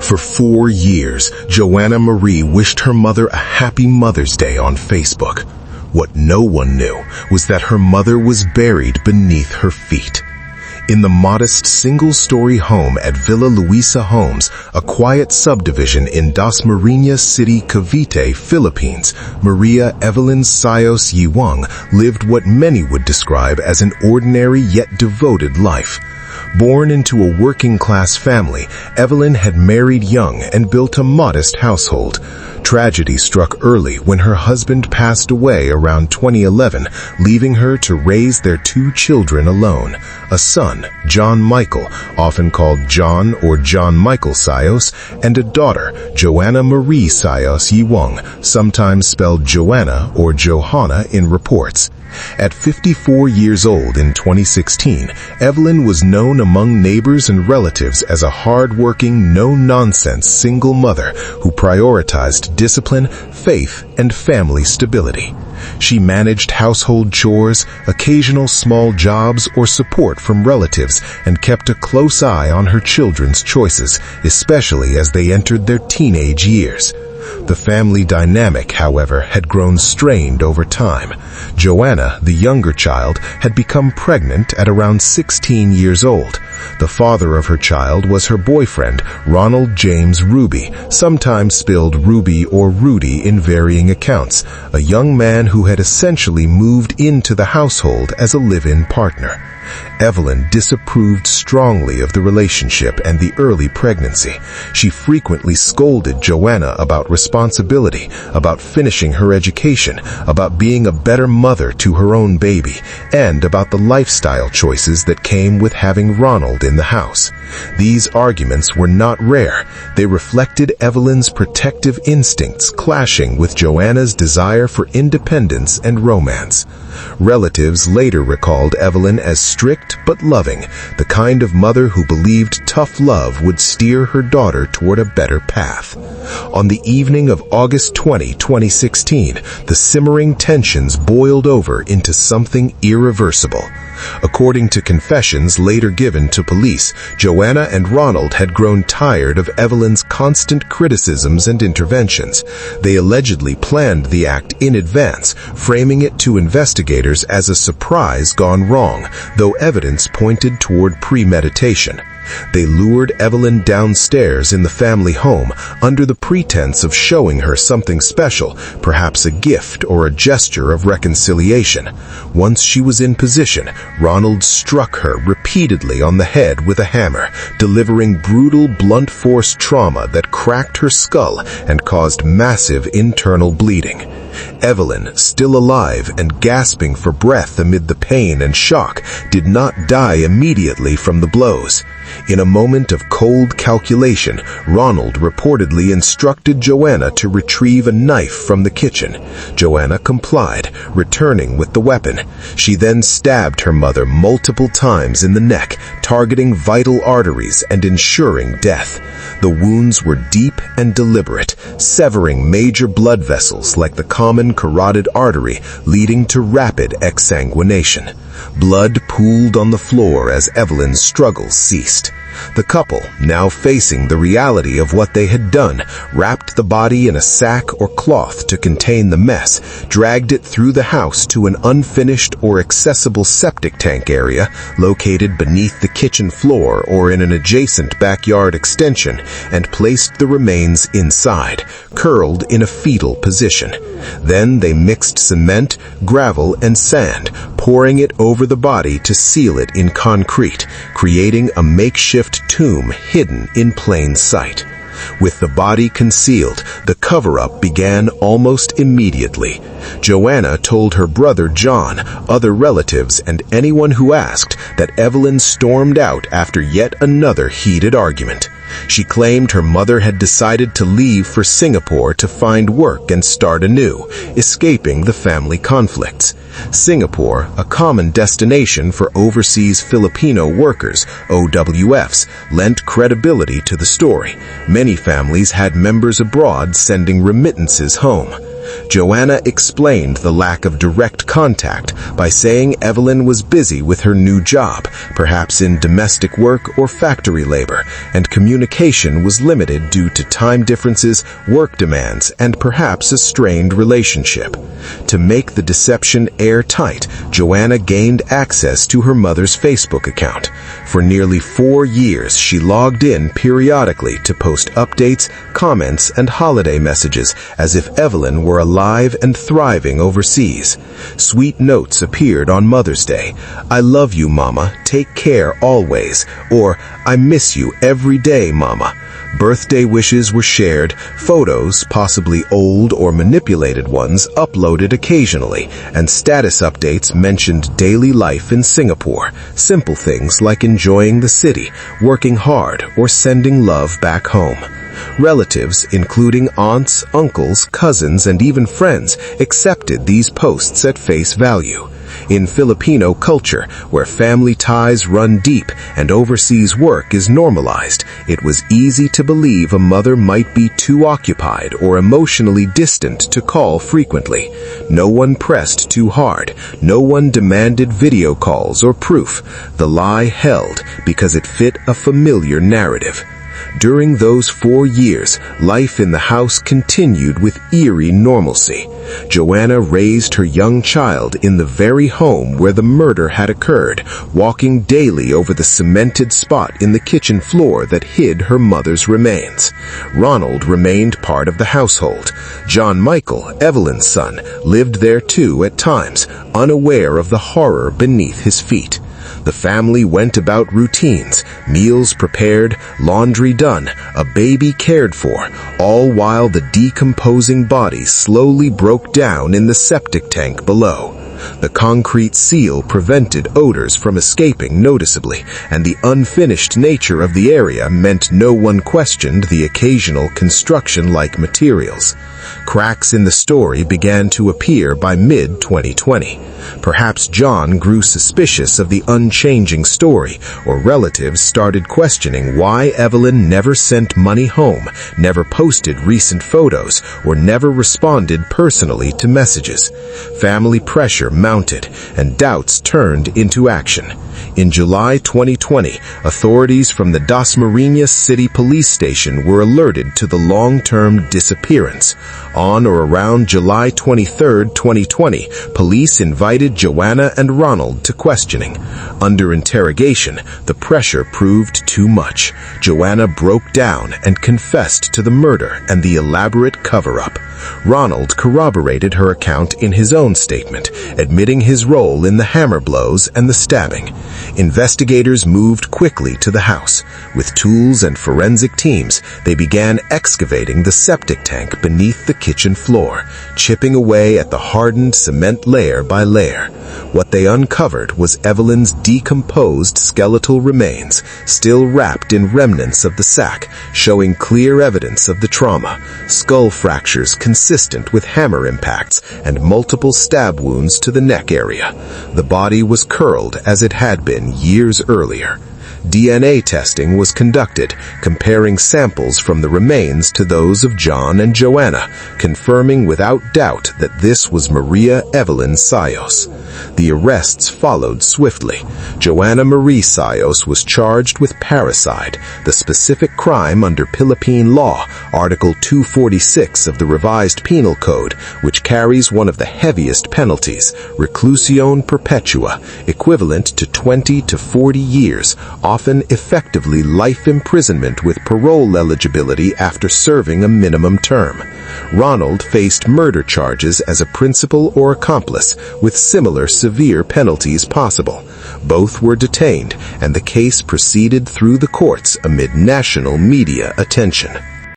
For 4 years, Joanna Marie wished her mother a happy Mother's Day on Facebook. What no one knew was that her mother was buried beneath her feet. In the modest single-story home at Villa Luisa Homes, a quiet subdivision in Dasmariñas City, Cavite, Philippines, Maria Evelyn Sayos lived what many would describe as an ordinary yet devoted life. Born into a working-class family, Evelyn had married young and built a modest household. Tragedy struck early when her husband passed away around 2011, leaving her to raise their 2 children alone. A son, John Michael, often called John or John Michael Sayos, and a daughter, Joanna Marie Sayos sometimes spelled Joanna or Johanna in reports. At 54 years old in 2016, Evelyn was known among neighbors and relatives as a hard-working, no-nonsense single mother who prioritized discipline, faith, and family stability. She managed household chores, occasional small jobs, or support from relatives, and kept a close eye on her children's choices, especially as they entered their teenage years. The family dynamic, however, had grown strained over time. Joanna, the younger child, had become pregnant at around 16 years old. The father of her child was her boyfriend, Ronald James Ruby, sometimes spelled Ruby or Rudy in varying accounts, a young man who had essentially moved into the household as a live-in partner. Evelyn disapproved strongly of the relationship and the early pregnancy. She frequently scolded Joanna about responsibility, about finishing her education, about being a better mother to her own baby, and about the lifestyle choices that came with having Ronald in the house. These arguments were not rare. They reflected Evelyn's protective instincts clashing with Joanna's desire for independence and romance. Relatives later recalled Evelyn as strict but loving, the kind of mother who believed tough love would steer her daughter toward a better path. On the evening of August 20, 2016, the simmering tensions boiled over into something irreversible. According to confessions later given to police, Joanna and Ronald had grown tired of Evelyn's constant criticisms and interventions. They allegedly planned the act in advance, framing it to investigators as a surprise gone wrong, though evidence pointed toward premeditation. They lured Evelyn downstairs in the family home under the pretense of showing her something special, perhaps a gift or a gesture of reconciliation. Once she was in position, Ronald struck her repeatedly on the head with a hammer, delivering brutal blunt force trauma that cracked her skull and caused massive internal bleeding. Evelyn, still alive and gasping for breath amid the pain and shock, did not die immediately from the blows. In a moment of cold calculation, Ronald reportedly instructed Joanna to retrieve a knife from the kitchen. Joanna complied, returning with the weapon. She then stabbed her mother multiple times in the neck, targeting vital arteries and ensuring death. The wounds were deep and deliberate, severing major blood vessels like the common carotid artery, leading to rapid exsanguination. Blood pooled on the floor as Evelyn's struggles ceased. The couple, now facing the reality of what they had done, wrapped the body in a sack or cloth to contain the mess, dragged it through the house to an unfinished or accessible septic tank area located beneath the kitchen floor or in an adjacent backyard extension, and placed the remains inside, curled in a fetal position. Then they mixed cement, gravel, and sand, pouring it over the body to seal it in concrete, creating a makeshift tomb hidden in plain sight. With the body concealed, the cover-up began almost immediately. Joanna told her brother John, other relatives, and anyone who asked that Evelyn stormed out after yet another heated argument. She claimed her mother had decided to leave for Singapore to find work and start anew, escaping the family conflicts. Singapore, a common destination for overseas Filipino workers, OWFs, lent credibility to the story. Many families had members abroad sending remittances home. Joanna explained the lack of direct contact by saying Evelyn was busy with her new job, perhaps in domestic work or factory labor, and communication was limited due to time differences, work demands, and perhaps a strained relationship. To make the deception airtight, Joanna gained access to her mother's Facebook account. For nearly 4 years, she logged in periodically to post updates, comments, and holiday messages as if Evelyn were alive and thriving overseas. Sweet notes appeared on Mother's Day. "I love you, Mama. Take care always." Or, "I miss you every day, Mama." Birthday wishes were shared, photos, possibly old or manipulated ones, uploaded occasionally, and status updates mentioned daily life in Singapore, simple things like enjoying the city, working hard, or sending love back home. Relatives, including aunts, uncles, cousins, and even friends, accepted these posts at face value. In Filipino culture, where family ties run deep and overseas work is normalized, it was easy to believe a mother might be too occupied or emotionally distant to call frequently. No one pressed too hard. No one demanded video calls or proof. The lie held because it fit a familiar narrative. During those 4 years, life in the house continued with eerie normalcy. Joanna raised her young child in the very home where the murder had occurred, walking daily over the cemented spot in the kitchen floor that hid her mother's remains. Ronald remained part of the household. John Michael, Evelyn's son, lived there too at times, unaware of the horror beneath his feet. The family went about routines, meals prepared, laundry done, a baby cared for, all while the decomposing body slowly broke down in the septic tank below. The concrete seal prevented odors from escaping noticeably, and the unfinished nature of the area meant no one questioned the occasional construction-like materials. Cracks in the story began to appear by mid-2020. Perhaps John grew suspicious of the unchanging story, or relatives started questioning why Evelyn never sent money home, never posted recent photos, or never responded personally to messages. Family pressure mounted, and doubts turned into action. In July 2020, authorities from the Dasmariñas City Police Station were alerted to the long-term disappearance. On or around July 23, 2020, police invited Joanna and Ronald to questioning. Under interrogation, the pressure proved too much. Joanna broke down and confessed to the murder and the elaborate cover-up. Ronald corroborated her account in his own statement, admitting his role in the hammer blows and the stabbing. Investigators moved quickly to the house. With tools and forensic teams, they began excavating the septic tank beneath the kitchen floor, chipping away at the hardened cement layer by layer. What they uncovered was Evelyn's decomposed skeletal remains, still wrapped in remnants of the sack, showing clear evidence of the trauma: skull fractures consistent with hammer impacts and multiple stab wounds to the neck area. The body was curled as it had been years earlier. DNA testing was conducted, comparing samples from the remains to those of John and Joanna, confirming without doubt that this was Maria Evelyn Sayos. The arrests followed swiftly. Joanna Marie Sayos was charged with parricide, the specific crime under Philippine law, Article 246 of the Revised Penal Code, which carries one of the heaviest penalties, reclusión perpetua, equivalent to 20 to 40 years, often effectively life imprisonment with parole eligibility after serving a minimum term. Ronald faced murder charges as a principal or accomplice, with similar severe penalties possible. Both were detained, and the case proceeded through the courts amid national media attention.